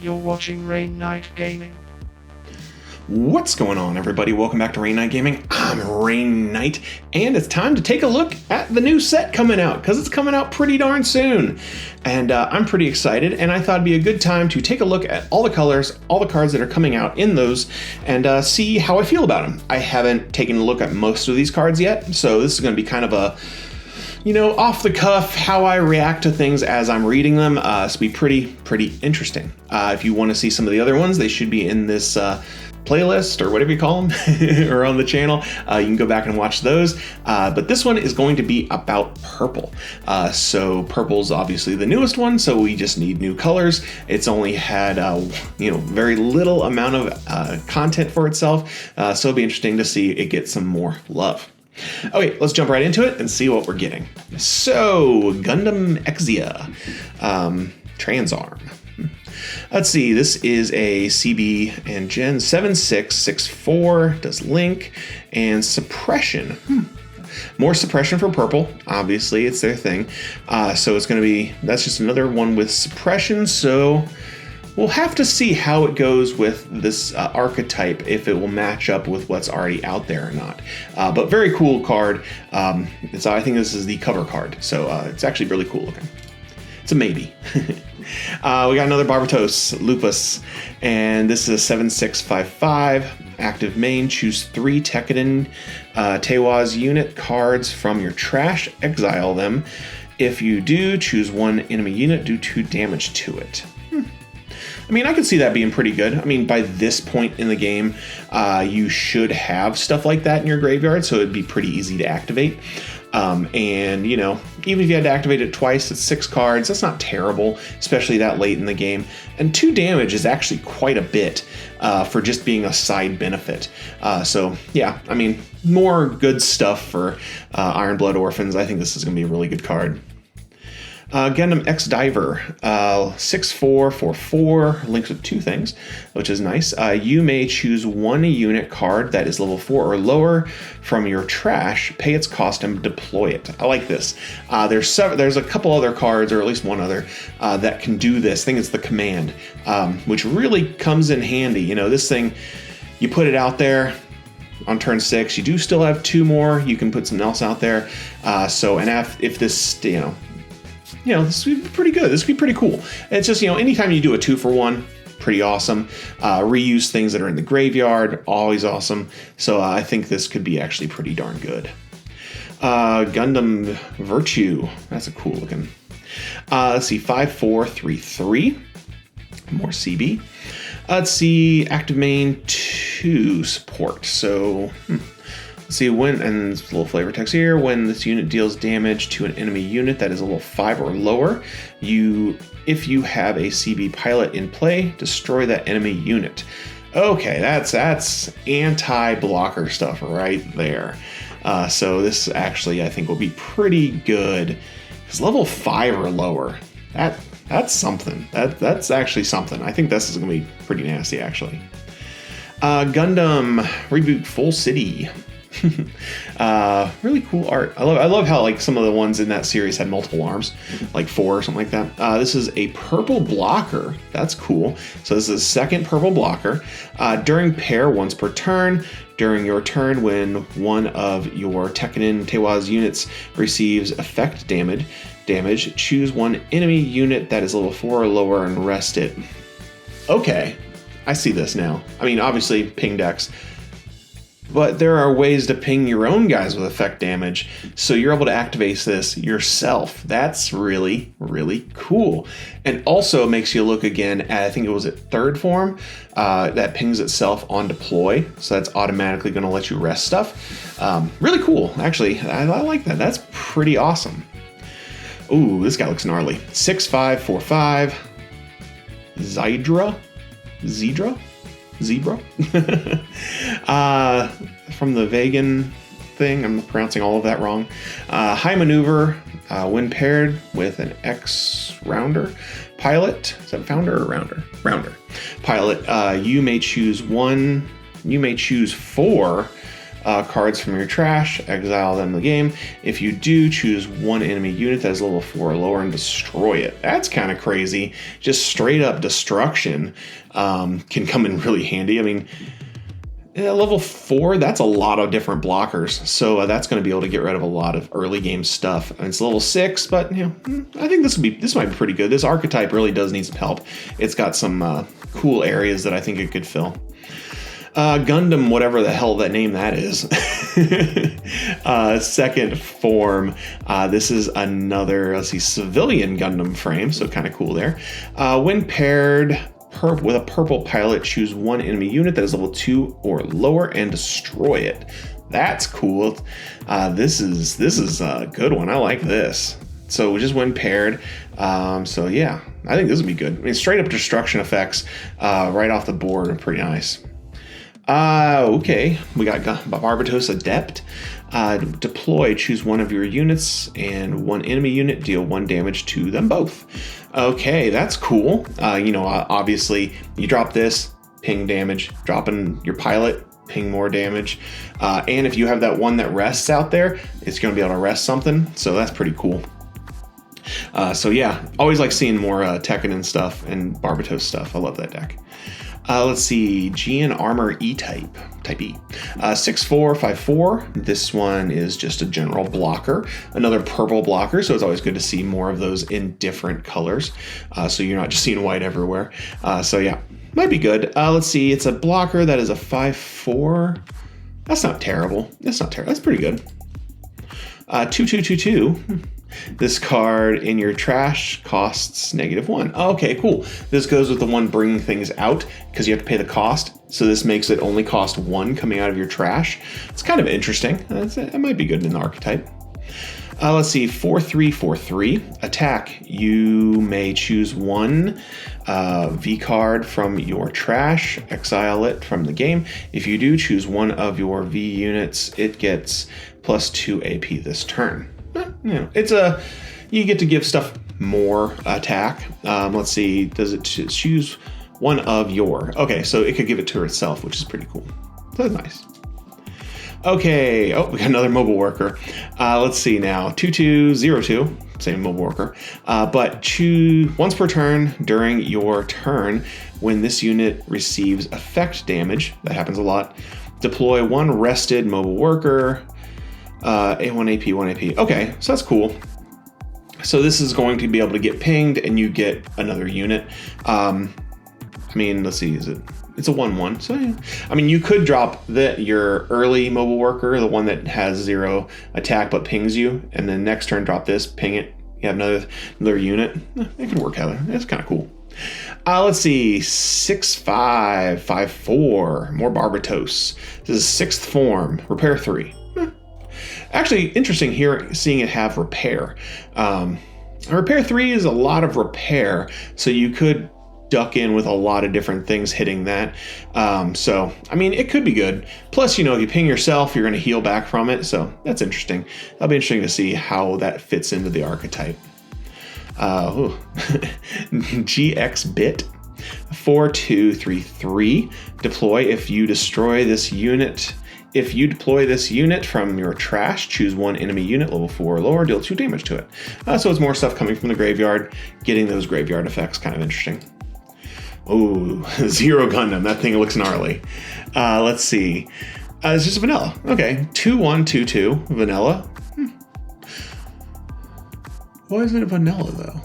You're watching Rain Knight Gaming. What's going on, everybody? Welcome back to Rain Knight Gaming. I'm Rain Knight, and it's time to take a look at the new set coming out, because it's coming out pretty darn soon. And I'm pretty excited, and I thought it'd be a good time to take a look at all the colors, all the cards that are coming out in those, and see how I feel about them. I haven't taken a look at most of these cards yet, so this is going to be kind of a, off the cuff, how I react to things as I'm reading them. It's be pretty interesting. If you want to see some of the other ones, they should be in this playlist or whatever you call them or on the channel. You can go back and watch those. But this one is going to be about purple. So purple's obviously the newest one, so we just need new colors. It's only had very little amount of content for itself. So it'll be interesting to see it get some more love. Okay, let's jump right into it and see what we're getting. So, Gundam Exia, Transarm. Let's see, this is a CB and Gen 7664, does Link, and Suppression. More suppression for purple, obviously, it's their thing. So it's going to be, that's just another one with suppression, so we'll have to see how it goes with this archetype, if it will match up with what's already out there or not. But very cool card. I think this is the cover card, so it's actually really cool looking. It's a maybe. We got another Barbatos, Lupus, and this is a 7655. Active main, choose 3 Tekkadan Teiwaz unit cards from your trash, exile them. If you do, choose 1 enemy unit, do 2 damage to it. I mean, I could see that being pretty good. I mean, by this point in the game, you should have stuff like that in your graveyard, so it'd be pretty easy to activate. And, even if you had to activate it twice, it's 6 cards. That's not terrible, especially that late in the game. And 2 damage is actually quite a bit for just being a side benefit. So, yeah, I mean, more good stuff for Iron Blood Orphans. I think this is going to be a really good card. Gundam X Diver, 6444, links with 2 things, which is nice. You may choose 1 unit card that is level 4 or lower from your trash, pay its cost, and deploy it. I like this. There's a couple other cards, or at least one other, that can do this. I think it's the command, which really comes in handy. This thing, you put it out there on turn 6, you do still have 2 more. You can put something else out there. If this, this would be pretty good. This would be pretty cool. It's just, anytime you do a 2-for-1, pretty awesome. Reuse things that are in the graveyard, always awesome. So I think this could be actually pretty darn good. Gundam Virtue, that's a cool looking. Let's see, 5433, more CB. Let's see, active main 2 support. So, see, and there's a little flavor text here. When this unit deals damage to an enemy unit that is a level 5 or lower, if you have a CB pilot in play, destroy that enemy unit. Okay, that's anti-blocker stuff right there. So this actually, I think, will be pretty good. Because level 5 or lower, that's something. That's actually something. I think this is going to be pretty nasty, actually. Gundam Reboot Full City. Really cool art. I love how some of the ones in that series had multiple arms, like 4 or something like that. This is a purple blocker. That's cool. So this is a 2nd purple blocker. During pair, once per turn. During your turn, when one of your Tekkadan Teiwaz units receives effect damage, choose 1 enemy unit that is level 4 or lower and rest it. Okay, I see this now. I mean, obviously, ping decks. But there are ways to ping your own guys with effect damage, so you're able to activate this yourself. That's really, really cool. And also makes you look again at, I think it was at 3rd form, that pings itself on deploy, so that's automatically going to let you rest stuff. Really cool, actually. I like that. That's pretty awesome. Ooh, this guy looks gnarly. 6545, Zebra? From the Vegan thing, I'm pronouncing all of that wrong. High maneuver, when paired with an X rounder pilot. Is that founder or rounder? Rounder pilot. You may choose 4 cards from your trash, exile them in the game. If you do, choose one enemy unit that is level 4 or lower and destroy it. That's kind of crazy. Just straight up destruction can come in really handy. I mean, level 4, that's a lot of different blockers. So that's going to be able to get rid of a lot of early game stuff. And it's level 6, but I think this might be pretty good. This archetype really does need some help. It's got some cool areas that I think it could fill. Gundam, whatever the hell that name that is. Second form. This is another, civilian Gundam frame. So kind of cool there. When paired with a purple pilot, choose one enemy unit that is level 2 or lower and destroy it. That's cool. This is a good one. I like this. So just when paired. So yeah, I think this would be good. I mean, straight up destruction effects right off the board are pretty nice. Okay, we got Barbatos Adept. Deploy, choose one of your units and one enemy unit, deal 1 damage to them both. Okay, that's cool. Obviously you drop this, ping damage, dropping your pilot, ping more damage. And if you have that one that rests out there, it's going to be able to rest something. So that's pretty cool. So yeah, always like seeing more Tekken and stuff and Barbatos stuff. I love that deck. Let's see, Gian Armor E-Type, Type E. 6/4, 5/4. This one is just a general blocker. Another purple blocker, so it's always good to see more of those in different colors. So you're not just seeing white everywhere. So yeah, might be good. Let's see, it's a blocker that is a 5/4. That's not terrible. That's pretty good. 2/2/2/2. This card in your trash costs -1. Okay, cool. This goes with the one bringing things out because you have to pay the cost. So this makes it only cost 1 coming out of your trash. It's kind of interesting. It might be good in the archetype. Let's see, 4/3, 4/3. Attack. You may choose one V card from your trash, exile it from the game. If you do, choose one of your V units. It gets +2 AP this turn. You get to give stuff more attack. Let's see, does it choose one of your? Okay, so it could give it to herself, which is pretty cool. That's nice. Okay, we got another mobile worker. Let's see now, 2/2/02, same mobile worker. But choose once per turn during your turn when this unit receives effect damage. That happens a lot. Deploy one rested mobile worker. 1 AP, 1 AP. Okay, so that's cool. So this is going to be able to get pinged and you get another unit. Let's see, it's a 1/1. So yeah. You could drop your early mobile worker, the one that has 0 attack but pings you, and then next turn drop this, ping it. You have another unit. It could work out. That's kind of cool. Let's see, 6/5, 5/4, more Barbatos. This is 6th form, repair 3. Actually, interesting here, seeing it have repair. Repair 3 is a lot of repair, so you could duck in with a lot of different things hitting that. It could be good. Plus, if you ping yourself, you're going to heal back from it, so that's interesting. That'll be interesting to see how that fits into the archetype. GX Bit. 4/2/3/3. Deploy if you destroy this unit. If you deploy this unit from your trash, choose one enemy unit, level 4 or lower, deal 2 damage to it. So it's more stuff coming from the graveyard, getting those graveyard effects, kind of interesting. Oh, 0 Gundam, that thing looks gnarly. Let's see. It's just vanilla. Okay, 2/1/2/2, vanilla. Why isn't it vanilla though?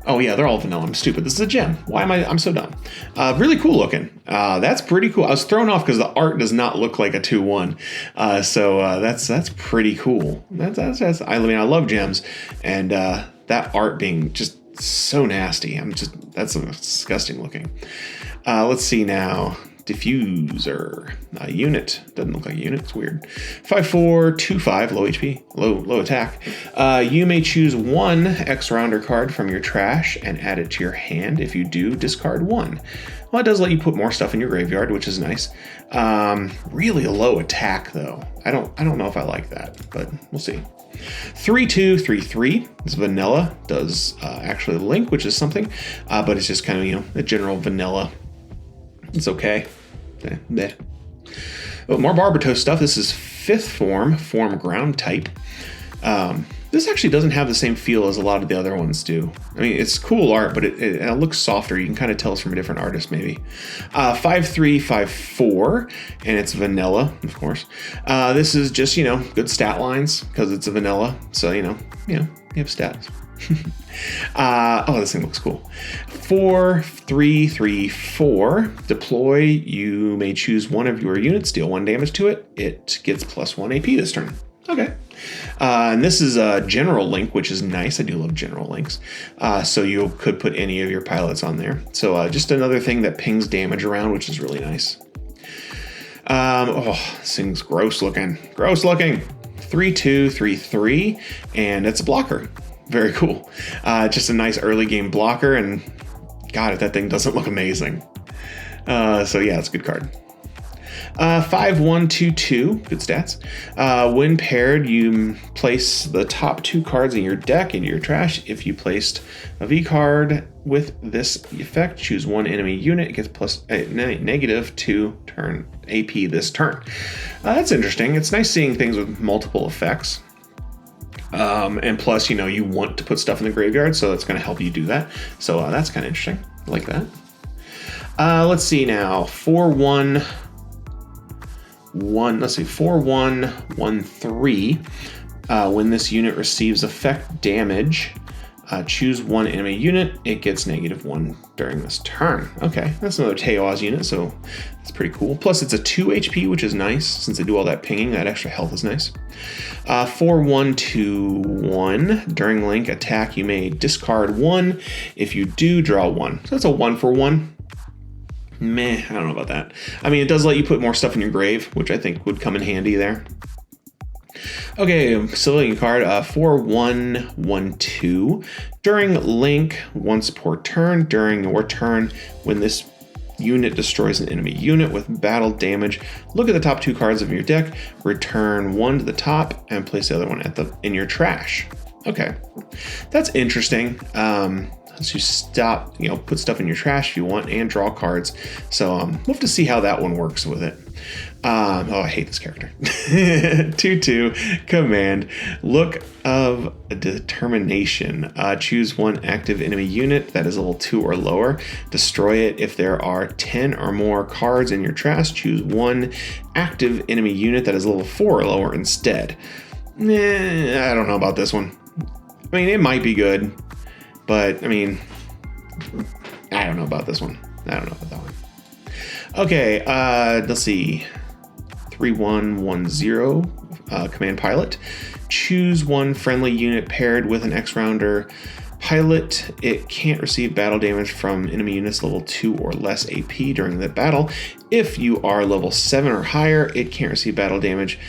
Oh yeah, they're all vanilla. I'm stupid. This is a gem. Why am I'm so dumb? Really cool looking. That's pretty cool. I was thrown off because the art does not look like a 2/1. That's pretty cool. I love gems, and that art being just so nasty. That's disgusting looking. Let's see now. Diffuser. Unit. Doesn't look like a unit. It's weird. 5/4/2/5. Low HP. Low attack. You may choose one X-Rounder card from your trash and add it to your hand. If you do, discard 1. Well, it does let you put more stuff in your graveyard, which is nice. Really low attack, though. I don't know if I like that, but we'll see. 3/2/3/3. It's vanilla. Does actually link, which is something. But it's just kind of, a general vanilla. It's okay. Oh, more Barbatos stuff. This is 5th form ground type. This actually doesn't have the same feel as a lot of the other ones do. I mean, it's cool art, but it looks softer. You can kind of tell it's from a different artist, maybe. 5'3", 5'4", and it's vanilla, of course. This is just, good stat lines because it's a vanilla. So, you have stats. This thing looks cool. 4, 3, 3, 4. Deploy. You may choose one of your units, deal 1 damage to it. It gets +1 AP this turn. Okay. And this is a general link, which is nice. I do love general links. So you could put any of your pilots on there. So just another thing that pings damage around, which is really nice. This thing's gross looking. 3-2, 3-3, and it's a blocker. Very cool. Just a nice early game blocker, and God, if that thing doesn't look amazing. So yeah, it's a good card. 5-1-2-2, good stats. When paired, you place the top 2 cards in your deck into your trash. If you placed a V card with this effect, choose 1 enemy unit. It gets -2 turn AP this turn. That's interesting. It's nice seeing things with multiple effects. And plus, you want to put stuff in the graveyard, so it's going to help you do that. So that's kind of interesting. I like that. Let's see now. 4-1-1-3. When this unit receives effect damage, choose 1 enemy unit. It gets -1 during this turn. Okay, that's another Teoz unit, so that's pretty cool. Plus, it's a 2 HP, which is nice. Since they do all that pinging, that extra health is nice. 4-1-2-1. During link attack, you may discard 1. If you do, draw 1. So that's a 1-for-1. Meh, I don't know about that. I mean, it does let you put more stuff in your grave, which I think would come in handy there. Okay, civilian card, 4-1-1-2. During link, once per turn, during your turn, when this unit destroys an enemy unit with battle damage, look at the top 2 cards of your deck, return 1 to the top, and place the other one in your trash. Okay, that's interesting. Lets you stop, put stuff in your trash if you want and draw cards. So we'll have to see how that one works with it. I hate this character. 2-2, command, look of determination. Choose 1 active enemy unit that is level 2 or lower. Destroy it. If there are 10 or more cards in your trash, choose 1 active enemy unit that is level 4 or lower instead. I don't know about this one. I mean, it might be good. But, I mean, I don't know about this one. I don't know about that one. Okay, let's see. 3-1-1-0, command pilot. Choose 1 friendly unit paired with an X-Rounder pilot. It can't receive battle damage from enemy units level 2 or less AP during the battle. If you are level 7 or higher, it can't receive battle damage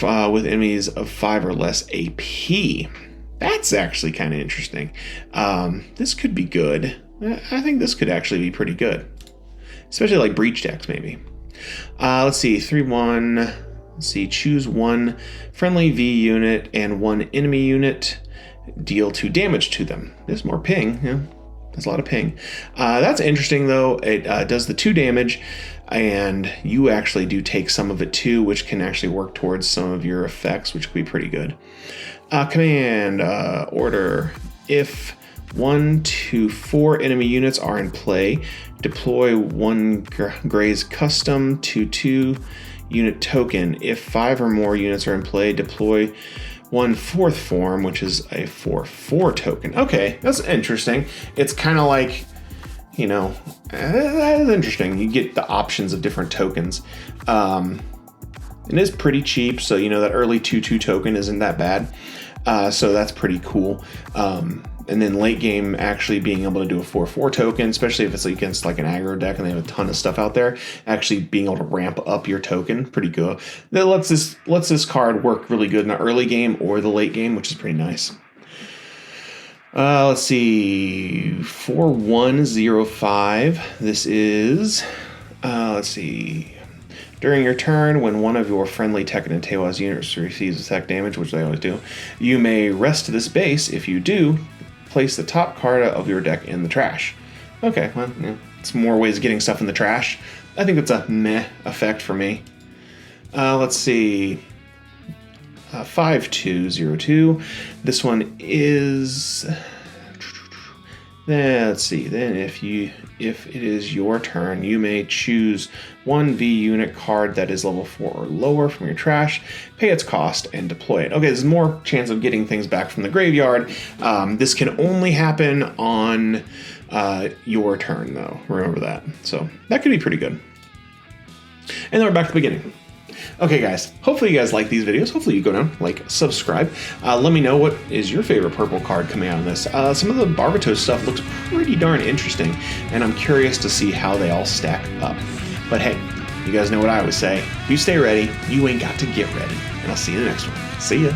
with enemies of 5 or less AP. That's actually kind of interesting. This could be good. I think this could actually be pretty good. Especially like breach decks, maybe. Let's see. 3-1. Let's see. Choose 1 friendly V unit and 1 enemy unit. Deal 2 damage to them. There's more ping. Yeah, there's a lot of ping. That's interesting, though. It does the 2 damage. And you actually do take some of it, too, which can actually work towards some of your effects, which could be pretty good. Command order. If 1 to 4 enemy units are in play, deploy 1 Gray's custom 2/2 unit token. If 5 or more units are in play, deploy 1 4th form, which is a 4/4 token. Okay, that's interesting. It's kind of like, that is interesting. You get the options of different tokens. It is pretty cheap, so that early 2/2 token isn't that bad. So that's pretty cool. And then late game actually being able to do a 4/4 token, especially if it's against like an aggro deck and they have a ton of stuff out there, actually being able to ramp up your token, pretty good. That lets this card work really good in the early game or the late game, which is pretty nice. Let's see, 4-1-0-5. This is, let's see. During your turn, when one of your friendly Tekken and Teoz units receives attack damage, which they always do, you may rest this base. If you do, place the top card of your deck in the trash. Okay, well, it's more ways of getting stuff in the trash. I think it's a meh effect for me. Let's see. 5202. This one is. Let's see. Then if it is your turn, you may choose one V unit card that is level 4 or lower from your trash, pay its cost, and deploy it. Okay, there's more chance of getting things back from the graveyard. This can only happen on your turn, though. Remember that. So that could be pretty good. And then we're back to the beginning. Okay, guys, hopefully you guys like these videos. Hopefully you go down, like, subscribe. Let me know what is your favorite purple card coming out of this. Some of the Barbatos stuff looks pretty darn interesting, and I'm curious to see how they all stack up. But hey, you guys know what I always say. You stay ready, you ain't got to get ready. And I'll see you in the next one. See ya.